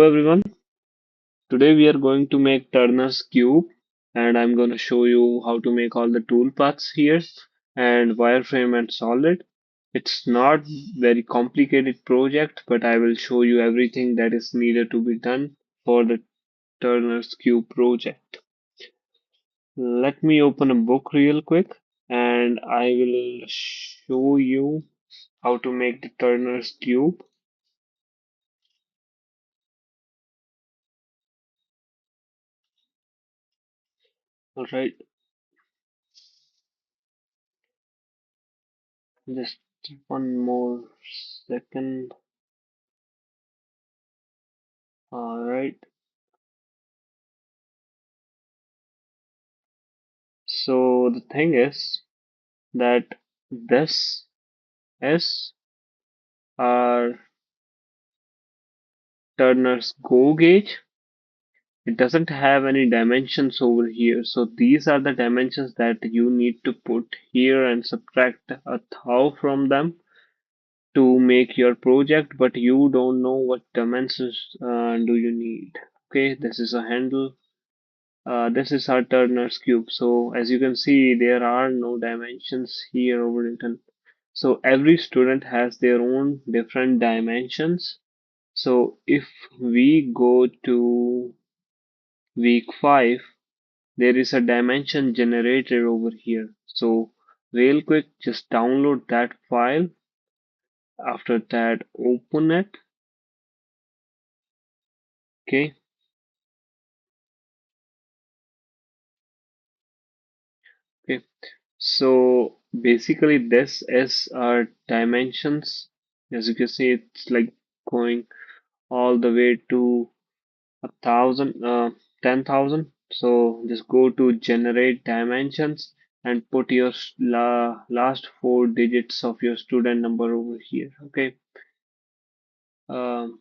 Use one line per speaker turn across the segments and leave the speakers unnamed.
everyone. Today we are going to make Turner's cube and I'm going to show you how to make all the toolpaths here and wireframe and solid. It's not very complicated project, but I will show you everything that is needed to be done for the Turner's cube project. Let me open a book real quick and I will show you how to make the Turner's cube. Alright, just one more second. All right. So the thing is that this is our Turner's GO gauge. It doesn't have any dimensions over here. So these are the dimensions that you need to put here and subtract a thou from them to make your project, but you don't know what dimensions do you need. Okay, this is a handle. This is our Turner's cube. So as you can see, there are no dimensions here overwritten. So every student has their own different dimensions. So if we go to week 5, there is a dimension generator over here. So real quick, just download that file. After that, open it. Okay. Okay. So basically, this is our dimensions. As you can see, it's like going all the way to 1,000, 10,000. So just go to generate dimensions and put your last four digits of your student number over here. Okay. Um,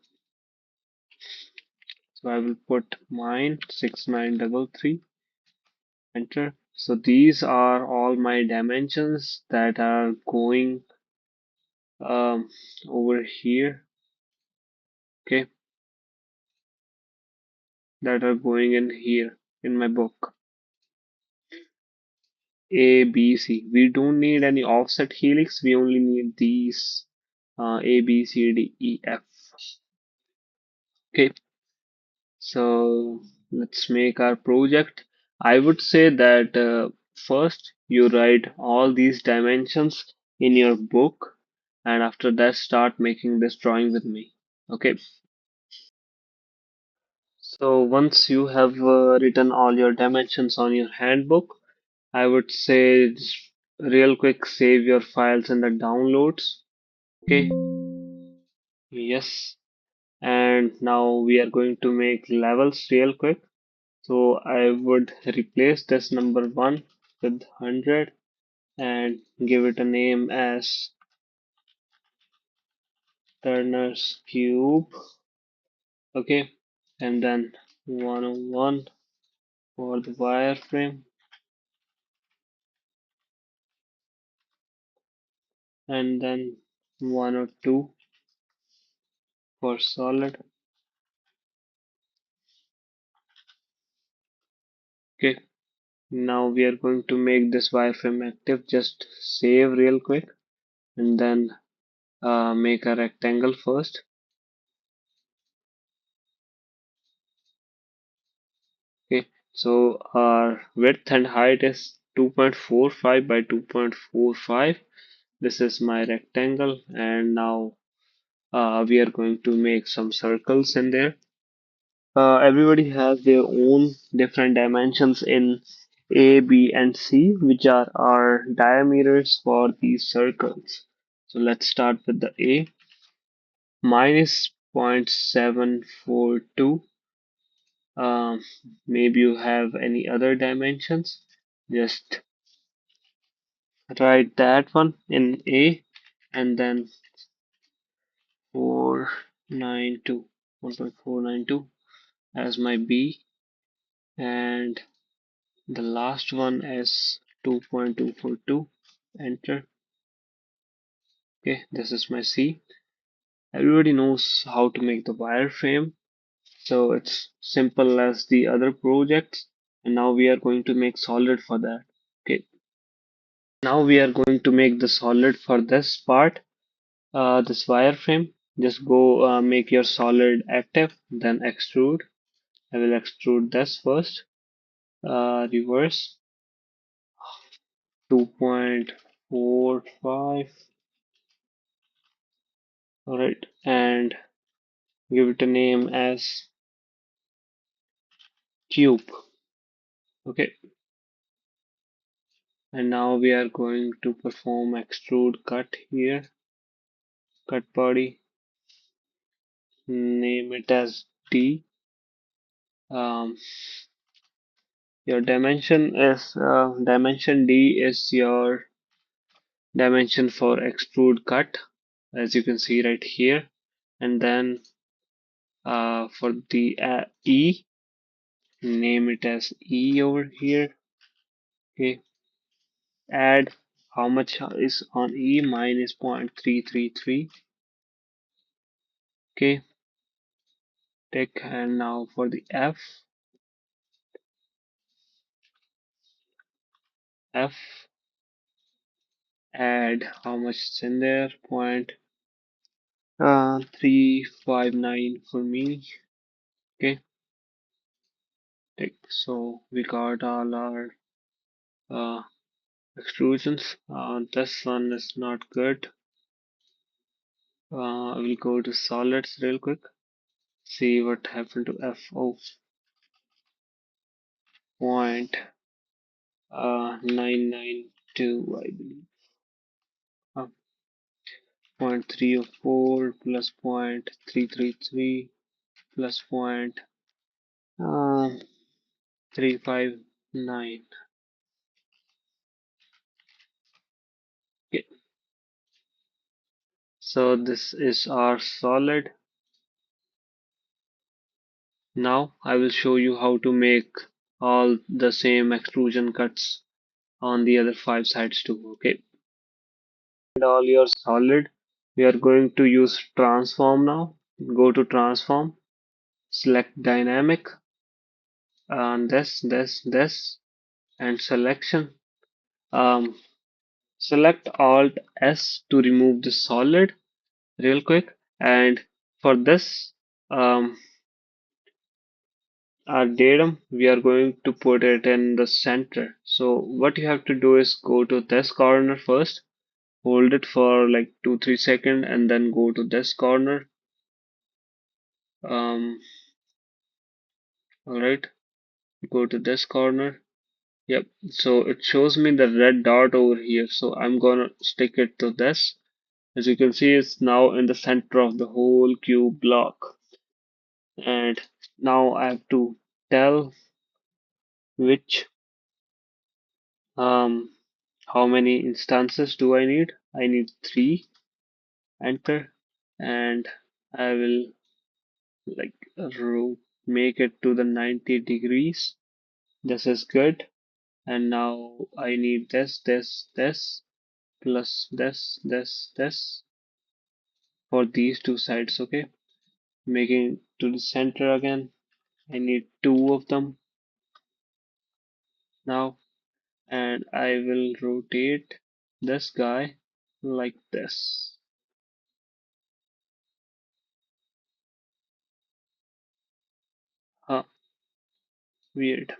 so I will put mine 6933, enter. So these are all my dimensions that are going um, over here. Okay, that are going in here in my book. A, B, C. We don't need any offset helix. We only need these A, B, C, D, E, F. Okay, so let's make our project. I would say that first you write all these dimensions in your book, and after that start making this drawing with me. Okay, so once you have written all your dimensions on your handbook, I would say just real quick save your files in the downloads. Okay, yes, and now we are going to make levels real quick. So I would replace this number 1 with 100 and give it a name as Turner's cube. Okay, and then 101 for the wireframe, and then 102 for solid. Okay, now we are going to make this wireframe active. Just save real quick and then make a rectangle first. Okay, so our width and height is 2.45 by 2.45. This is my rectangle, and now we are going to make some circles in there. Everybody has their own different dimensions in A, B, and C, which are our diameters for these circles. So let's start with the A. Mine is 0.742. Um, Maybe you have any other dimensions. Just write that one in A and then 492, 1.492 as my B, and the last one is 2.242. Enter. Okay, this is my C. Everybody knows how to make the wireframe. So it's simple as the other projects. And now we are going to make solid for that. Okay. Now we are going to make the solid for this part, this wireframe. Just go make your solid active, then extrude. I will extrude this first. Reverse 2.45. Alright, and give it a name as cube. Okay, and now we are going to perform extrude cut here. Cut body, name it as D. Um, your dimension D is your dimension for extrude cut, as you can see right here. And then for the E, name it as E over here. Okay, add how much is on E, mine is 0.333. Okay, take, and now for the F, add how much is in there, 359 for me. Okay, take, so we got all our uh, extrusions. This one is not good. We'll go to solids real quick, see what happened to F. Oh, point 992, I believe. Uh, 0.304 plus 0.333 plus point 359. Okay, so this is our solid. Now I will show you how to make all the same extrusion cuts on the other 5 sides too. Okay, and all your solid, we are going to use transform now. Go to transform, select dynamic, and this, and selection. Um, Select Alt S to remove the solid real quick. And for this, um, our datum, we are going to put it in the center. So what you have to do is go to this corner first, hold it for like 2-3 seconds, and then go to this corner. All right, go to this corner. Yep, so it shows me the red dot over here. So I'm gonna stick it to this. As you can see, it's now in the center of the whole cube block. And now I have to tell which um how many instances do I need. I need 3. Enter, and I will like make it to the 90 degrees. This is good. And now I need this plus this for these 2 sides. Okay, making to the center again. I need 2 of them now, and I will rotate this guy like this. Huh, weird.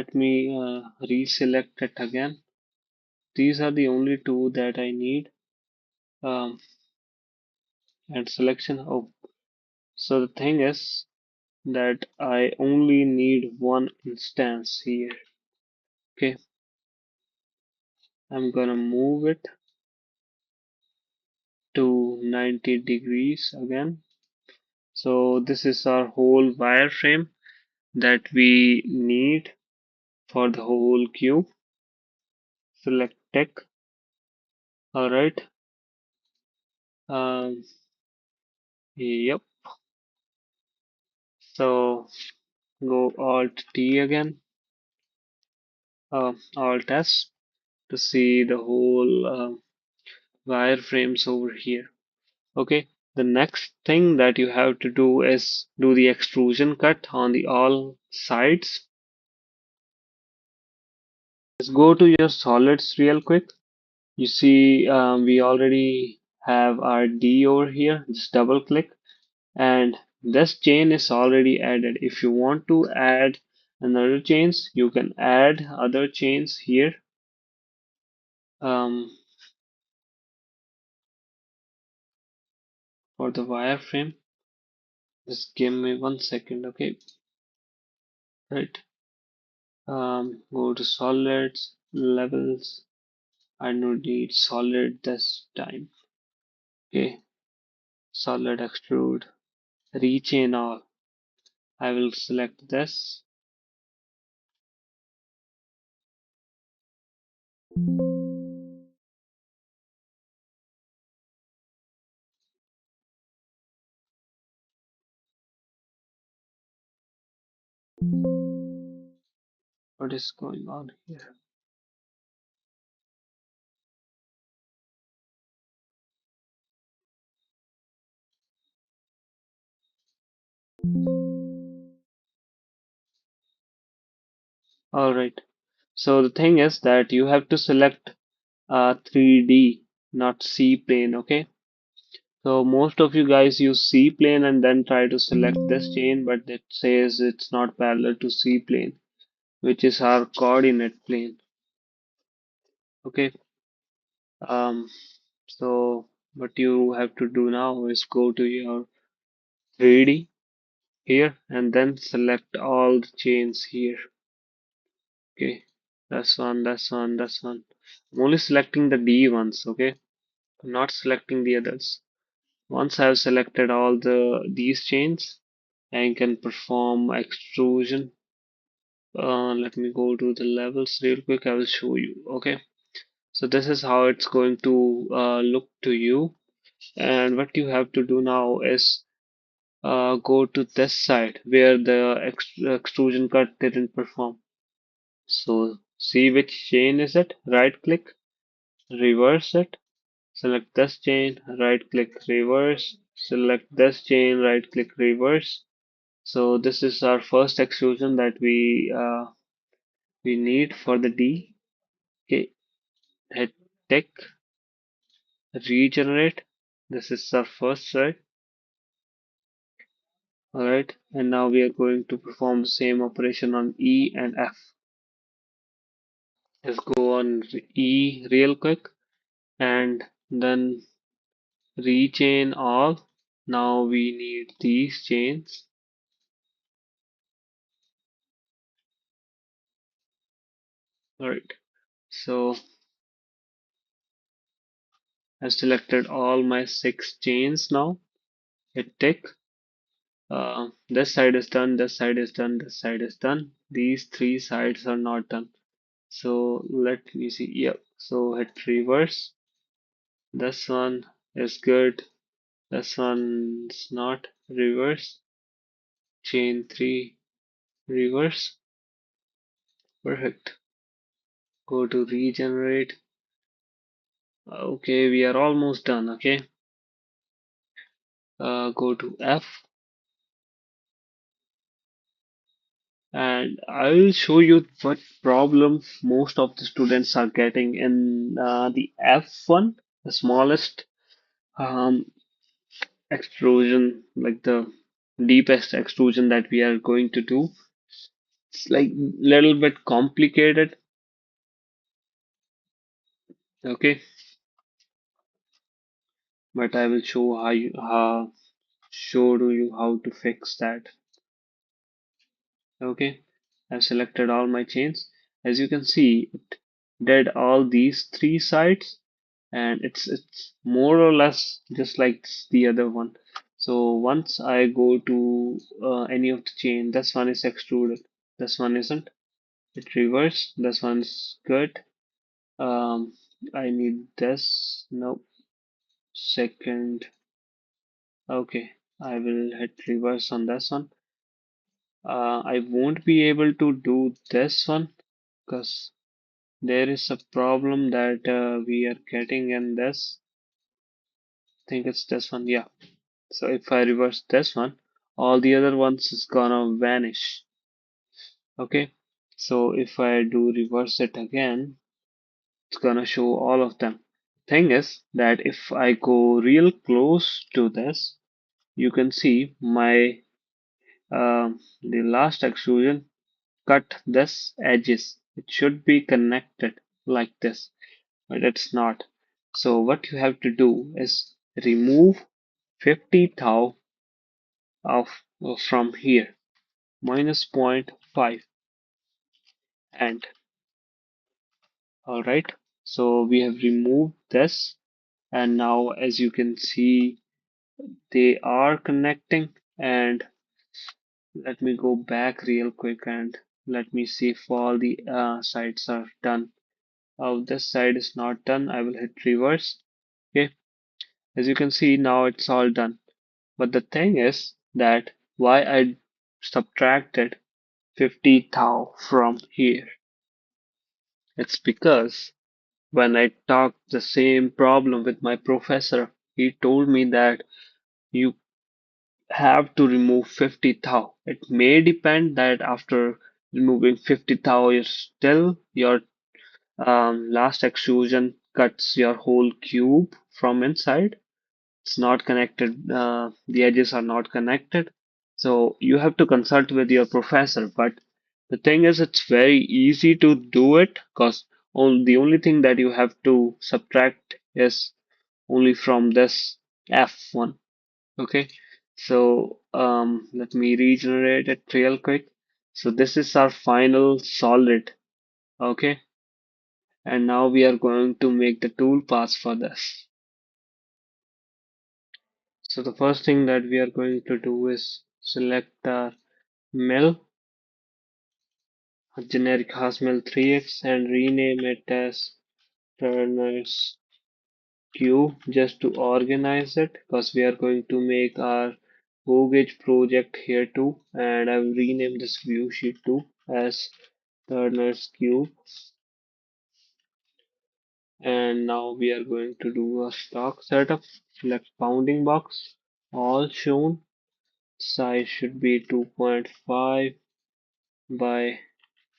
Let me reselect it again. These are the only 2 that I need. Um, and selection. Oh, so the thing is that I only need 1 instance here. Okay, I'm gonna move it to 90 degrees again. So this is our whole wireframe that we need for the whole cube. Select tech. All right. Um, Yep. So go Alt T again, Alt S to see the whole wireframes over here. Okay. The next thing that you have to do is do the extrusion cut on the all sides. Let's go to your solids real quick. You see, we already have our D over here. Just double click, and this chain is already added. If you want to add another chains, you can add other chains here. Um, for the wireframe, just give me 1 second, okay? Right. Go to solids, levels. I don't need solid this time. Okay, solid extrude, rechain all. I will select this. What is going on here? All right. So the thing is that you have to select 3D, not C plane. Okay. So most of you guys use C plane and then try to select this chain, but it says it's not parallel to C plane, which is our coordinate plane. Okay. Um. So what you have to do now is go to your 3D here and then select all the chains here. Okay. That's one. That's one. That's one. I'm only selecting the D ones. Okay. I'm not selecting the others. Once I've selected all these chains, I can perform extrusion. Let me go to the levels real quick. I will show you. Okay, so this is how it's going to look to you. And what you have to do now is go to this side where the extrusion cut didn't perform. So see which chain is it. Right click, reverse it. Select this chain, right click, reverse. Select this chain, right click, reverse. So this is our first extrusion that we need for the D. Okay, hit tick, regenerate. This is our first side. Alright, and now we are going to perform the same operation on E and F. Let's go on E real quick and then rechain all. Now we need these chains. Alright, so I've selected all my 6 chains now. Hit tick. This side is done, this side is done, this side is done. These 3 sides are not done. So let me see. Yep. So hit reverse. This one is good. This one's not. Reverse. Chain 3. Reverse. Perfect. Go to regenerate. Okay, we are almost done. Okay. Go to F. And I will show you what problem most of the students are getting in the F1, the smallest um, extrusion, like the deepest extrusion that we are going to do. It's like little bit complicated. Okay, but I will show show to you how to fix that. Okay, I've selected all my chains. As you can see, it did all these 3 sides, and it's more or less just like the other one. So once I go to any of the chain, this one is extruded, this one isn't. It reverse. This one's good. Um, I need this. Nope. Second. Okay. I will hit reverse on this one. I won't be able to do this one because there is a problem that we are getting in this. I think it's this one, yeah. So if I reverse this one, all the other ones is gonna vanish. Okay, so if I do reverse it again, it's gonna show all of them. Thing is that if I go real close to this, you can see my the last extrusion cut this edges. It should be connected like this, but it's not. So what you have to do is remove 50 thou of from here, minus point 0.5, and all right. So we have removed this, and now as you can see, they are connecting. And let me go back real quick and let me see if all the sides are done. Oh, this side is not done. I will hit reverse. Okay, as you can see now it's all done. But the thing is that why I subtracted 50 thou from here. It's because when I talked the same problem with my professor, he told me that you have to remove 50 thou. It may depend that after removing 50 thou, you still your last extrusion cuts your whole cube from inside. It's not connected, the edges are not connected. So you have to consult with your professor. But the thing is, it's very easy to do it because the only thing that you have to subtract is only from this F1. Okay, so let me regenerate it real quick. So this is our final solid. Okay, and now we are going to make the tool path for this. So the first thing that we are going to do is select our mill, a generic Hasmill 3x, and rename it as Turner's Cube just to organize it because we are going to make our go gauge project here too, and I will rename this view sheet too as Turner's Cube. And now we are going to do a stock setup. Select bounding box, all shown. Size should be 2.5 by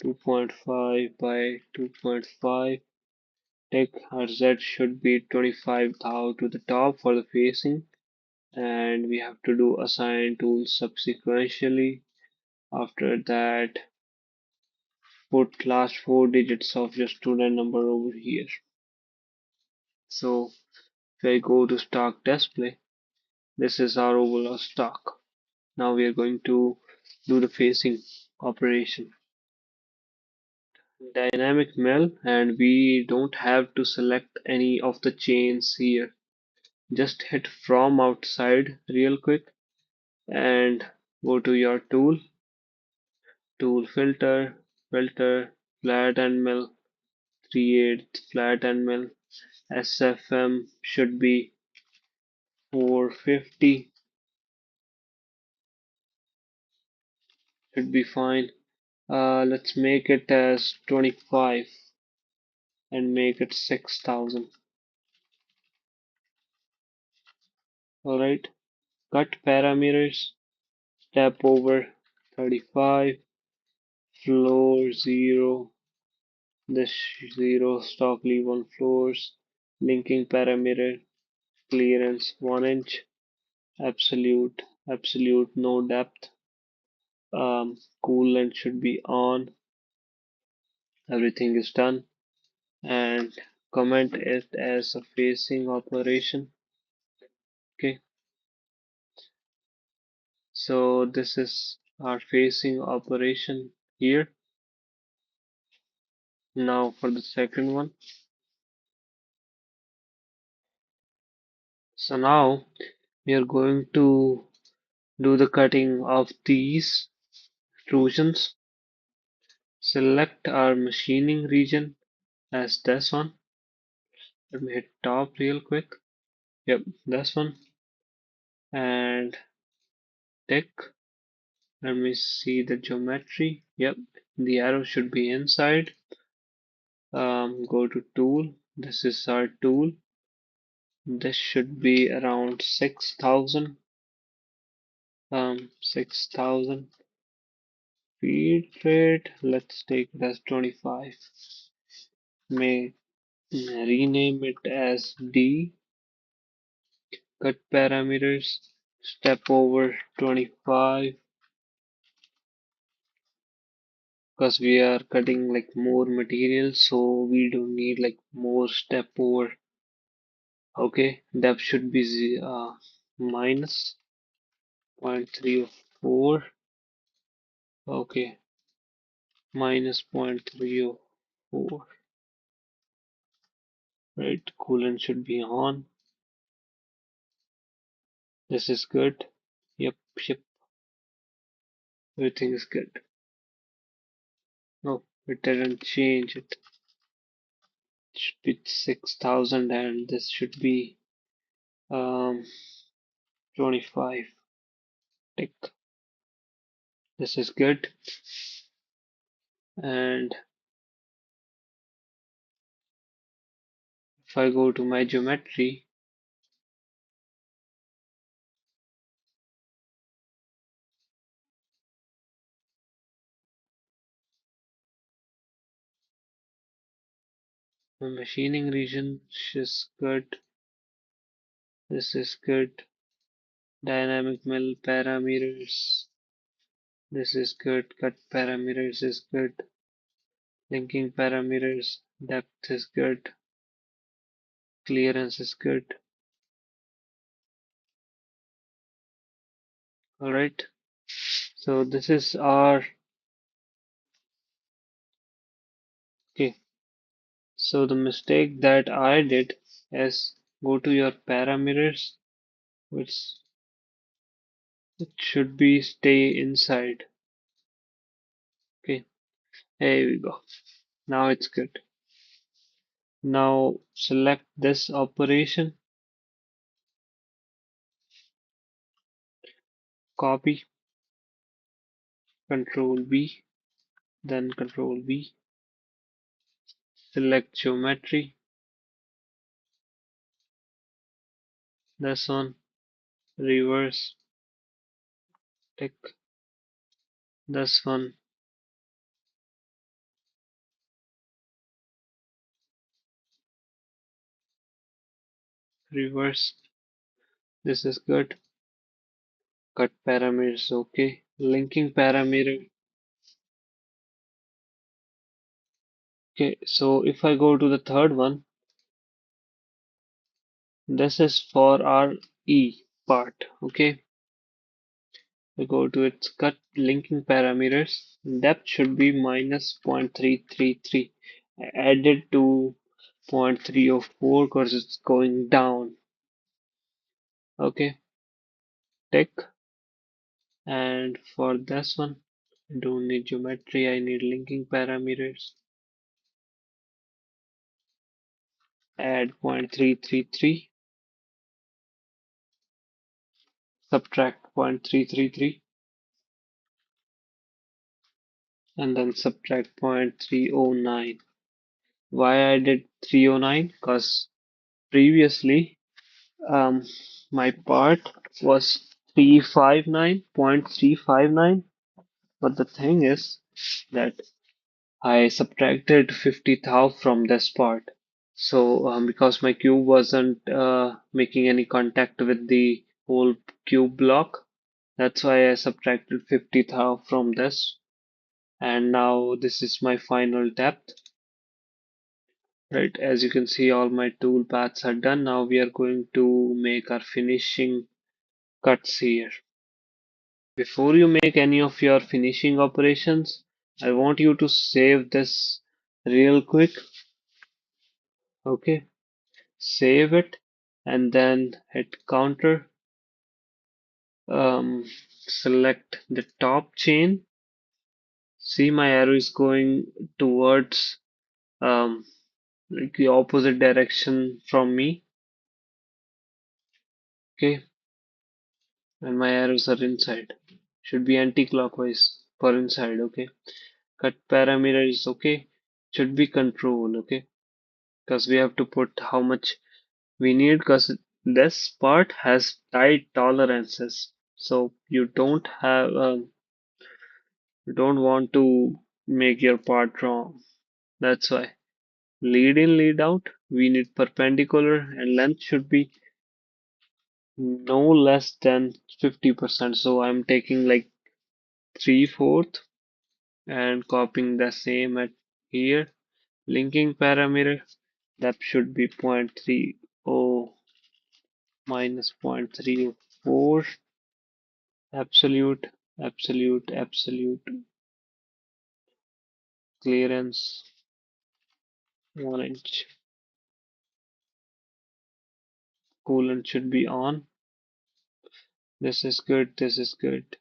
2.5 by 2.5. Take our Z should be 25 thou to the top for the facing, and we have to do assign tools subsequentially. After that, put last four digits of your student number over here. So if I go to stock display, this is our overall stock. Now we are going to do the facing operation. Dynamic mill, and we don't have to select any of the chains here. Just hit from outside real quick and go to your tool filter, flat and mill, 3/8 flat and mill. SFM should be 450, should be fine. Let's make it as 25 and make it 6,000. Alright, cut parameters, step over 35, floor 0, this 0, stock leave on floors, linking parameter, clearance 1 inch, absolute no depth, coolant should be on, everything is done, and comment it as a facing operation. Okay, so this is our facing operation here. Now for the second one. So now we are going to do the cutting of these extrusions. Select our machining region as this one. Let me hit top real quick. Yep, this one. And Tick. Let me see the geometry. Yep, the arrow should be inside. Go to tool. This is our tool. This should be around 6,000. 6,000. Feed rate. Let's take it as 25. May rename it as D. Cut parameters. Step over 25 because we are cutting like more material, so we don't need like more step over. Okay, depth should be minus 0.304. Okay, minus 0.304. Right, coolant should be on. This is good. Yep, yep, everything is good. No, it didn't change. It should be 6,000 and this should be um 25. Tick. This is good. And if I go to my geometry, my machining region is good. This is good. Dynamic mill parameters. This is good. Cut parameters is good. Linking parameters. Depth is good. Clearance is good. Alright. So this is our okay. So the mistake that I did is go to your parameters, which it should be stay inside. Okay. There we go. Now it's good. Now select this operation, copy, Control V, then Control V, select geometry, this one, reverse, tick, this one, reverse, this is good, cut parameters, okay, linking parameter, okay, so if I go to the third one, this is for our E part, okay, we go to its cut linking parameters. Depth should be minus 0.333. I added to 0.304 because it's going down. Okay, tick. And for this one, I don't need geometry, I need linking parameters. Add 0.333, subtract 0.333, and then subtract 0.309. Why I did 309? Because previously Um, my part was 359.359, but the thing is that I subtracted 50 thou from this part. So, because my cube wasn't making any contact with the whole cube block, that's why I subtracted 50 thou from this. And now this is my final depth. Right, as you can see, all my tool paths are done. Now we are going to make our finishing cuts here. Before you make any of your finishing operations, I want you to save this real quick. Okay, save it and then hit counter. Select the top chain. See, my arrow is going towards um, like the opposite direction from me. Okay, and my arrows are inside. Should be anti-clockwise for inside, okay? Cut parameter is okay. Should be control, okay? Because we have to put how much we need because this part has tight tolerances. So you don't want to make your part wrong. That's why. Lead in, lead out, we need perpendicular and length should be no less than 50%. So I'm taking like 3/4 and copying the same at here. Linking parameter that should be 0.30 minus 0.304. Absolute, absolute clearance 1 inch. Coolant should be on. This is good, this is good.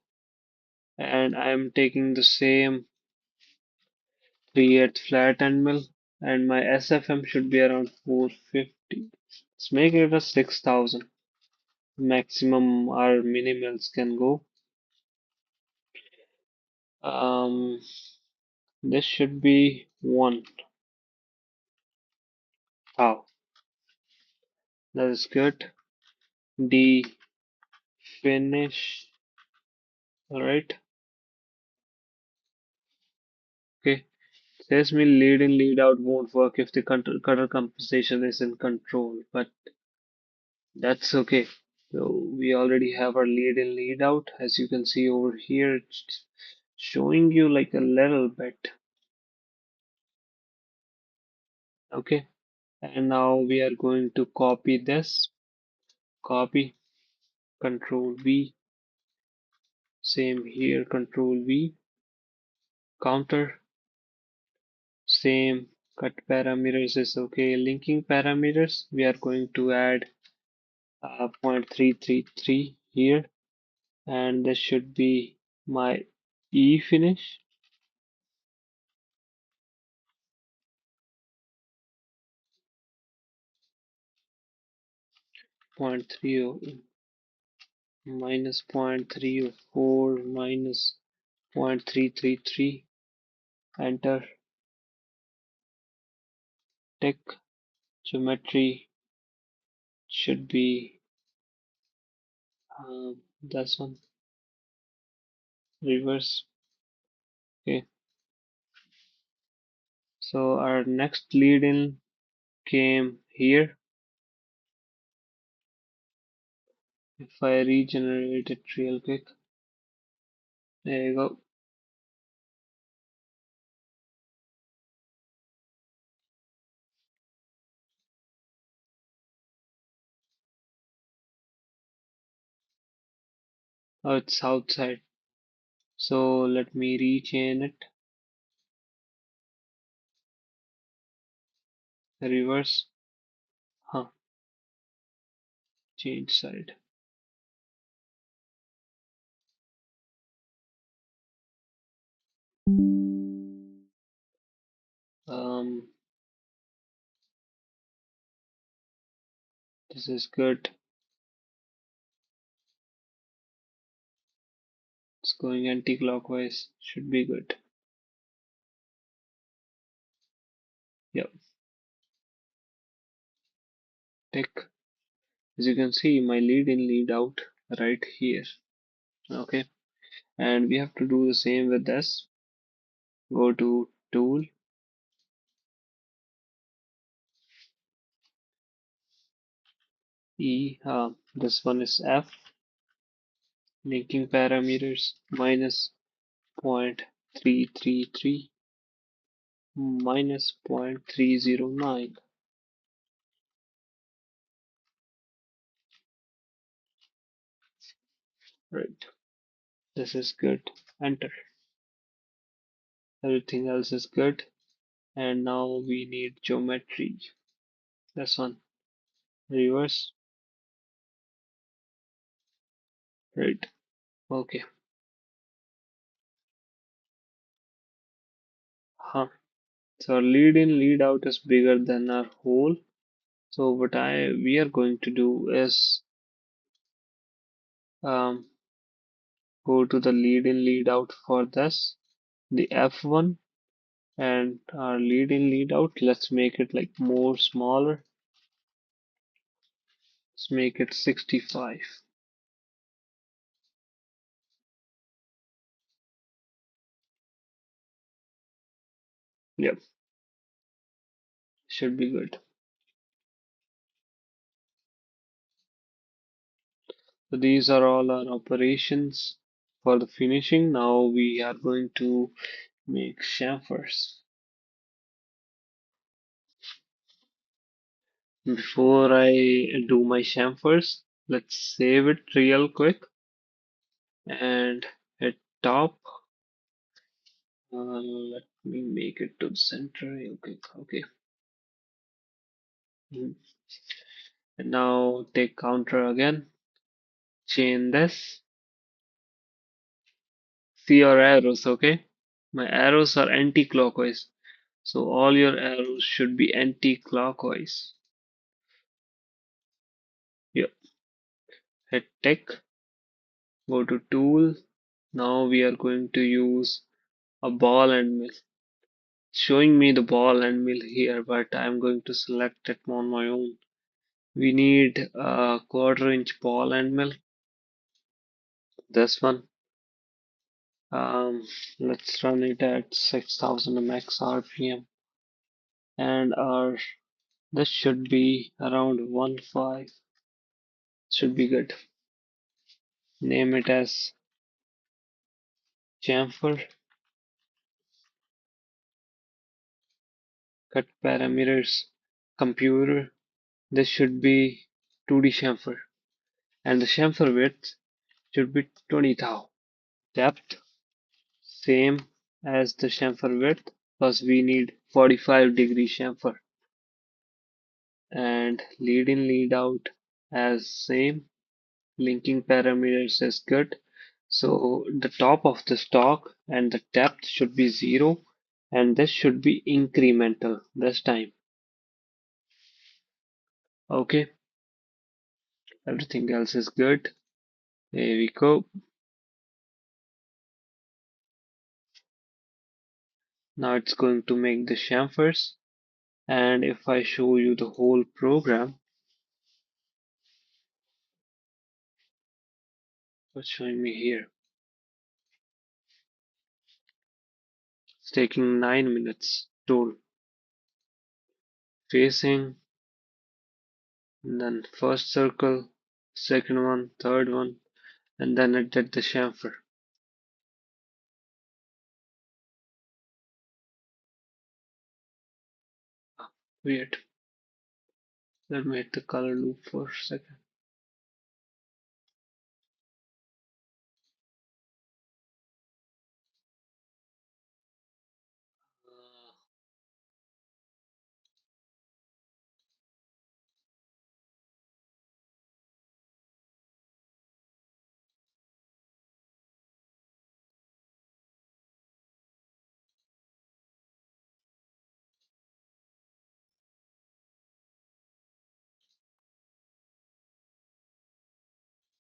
And I'm taking the same 3/8 flat end mill and my SFM should be around 450. Let's make it a 6,000. Maximum our mini mills can go. Um, this should be 1. Oh, that is good. D finish. Alright. Okay. Says me lead in lead out won't work if the cutter compensation is in control, but that's okay. So we already have our lead in lead out. As you can see over here, it's showing you like a little bit. Okay. And now we are going to copy this. Copy, Control V. Same here, Control V. Counter. Same. Cut parameters is okay. Linking parameters, we are going to add 0.333 here, and this should be my E finish. 0.30 minus 0.304 minus 0.333. Enter. Tick. Geometry should be this one. Reverse. Okay. So our next lead in came here. If I regenerate it real quick, there you go. Oh, it's outside. So let me rechain it. Reverse. Huh. Change side. Um, this is good. It's going anti-clockwise. Should be good. Yep. Tick. As you can see, my lead in, lead out right here. Okay. And we have to do the same with this. Go to Tool, E. This one is F. Linking parameters minus 0.333 minus 0.309. Right. This is good. Enter. Everything else is good. And now we need geometry. This one. Reverse. Right. Okay. Huh. So our lead in, lead out is bigger than our hole. So what we are going to do is Go to the lead in, lead out for this, the F1, and our lead in, lead out. Let's make it like more smaller. Let's make it 65. Yep, should be good. So these are all our operations for the finishing. Now we are going to make chamfers. Before I do my chamfers, let's save it real quick and at top, let me make it to the center real quick. Okay. Mhm. And now take counter again, chain this. See your arrows, okay? My arrows are anti-clockwise, so all your arrows should be anti-clockwise. Yep. Hit tick, go to tool. Now we are going to use a ball and mill. Showing me the ball and mill here, but I'm going to select it on my own. We need a quarter-inch ball and mill. This one. Um, let's run it at 6000 max RPM, and our this should be around 1.5. Should be good. Name it as chamfer. Cut parameters. Computer. This should be 2D chamfer, and the chamfer width should be 20 thou. Depth same as the chamfer width, plus we need 45-degree chamfer, and lead in, lead out as same. Linking parameters is good. So the top of the stalk and the depth should be 0, and this should be incremental this time. Okay, everything else is good. There we go. Now it's going to make the chamfers, and if I show you the whole program, what's showing me here? It's taking 9 minutes total. Facing, and then first circle, second one, third one, and then it did the chamfer. Weird. Let me hit the color loop for a second.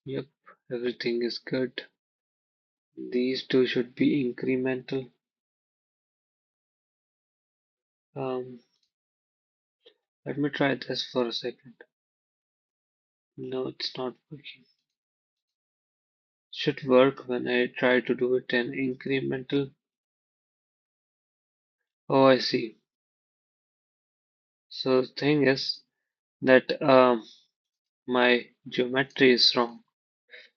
Yep, everything is good. These two should be incremental. Um, Let me try this for a second. No, it's not working. Should work when I try to do it in incremental. Oh, I see. So the thing is that my geometry is wrong.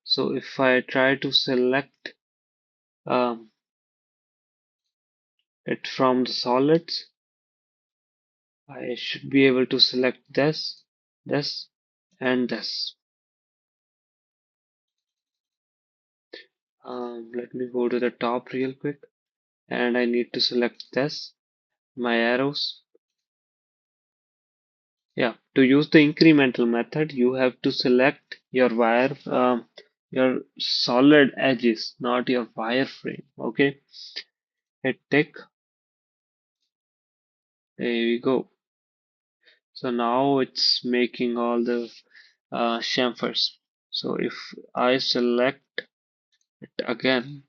So if I try to select um, it from the solids, I should be able to select this, and this. Let me go to the top real quick, and I need to select this, my arrows. Yeah, to use the incremental method, you have to select your wire, your solid edges, not your wireframe. Okay, hit tick. There we go. So now it's making all the chamfers. So if I select it again,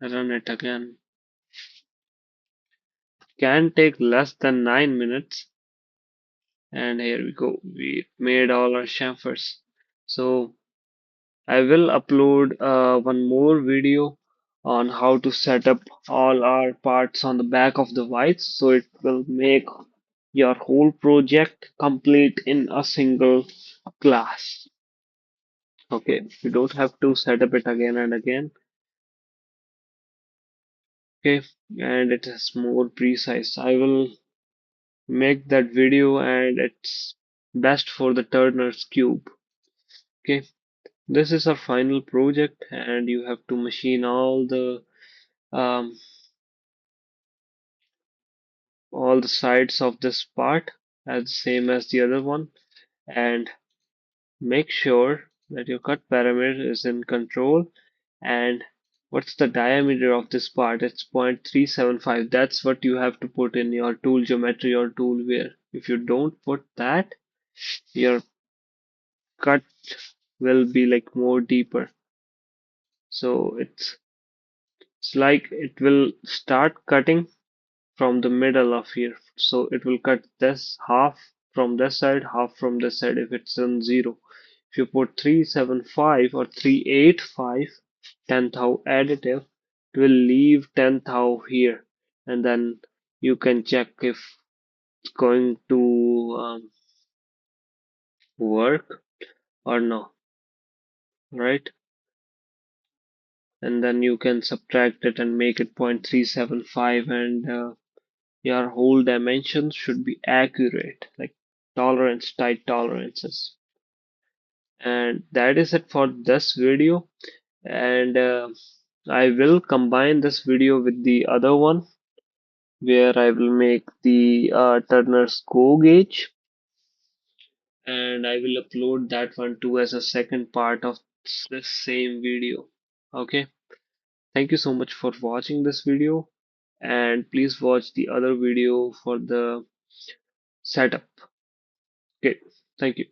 run it again. Can take less than 9 minutes. And here we go. We made all our chamfers. So I will upload one more video on how to set up all our parts on the back of the whites, so it will make your whole project complete in a single class. Okay, you don't have to set up it again and again. Okay, and it is more precise. I will make that video, and it's best for the Turner's cube. Okay, this is our final project, and you have to machine um, all the sides of this part as same as the other one, and make sure that your cut parameter is in control. And what's the diameter of this part? It's 0.375. That's what you have to put in your tool geometry or tool wear. If you don't put that, your cut will be like more deeper. So it's like it will start cutting from the middle of here. So it will cut this half from this side, half from this side if it's on 0. If you put 375 or 385 10th thou additive, it will leave 10th thou here, and then you can check if it's going to work or no, right? And then you can subtract it and make it 0.375, and your whole dimensions should be accurate, like tolerance, tight tolerances. And that is it for this video. And I will combine this video with the other one where I will make the Turner's go gauge, and I will upload that one too as a second part of this same video. Okay, thank you so much for watching this video, and please watch the other video for the setup. Okay, thank you.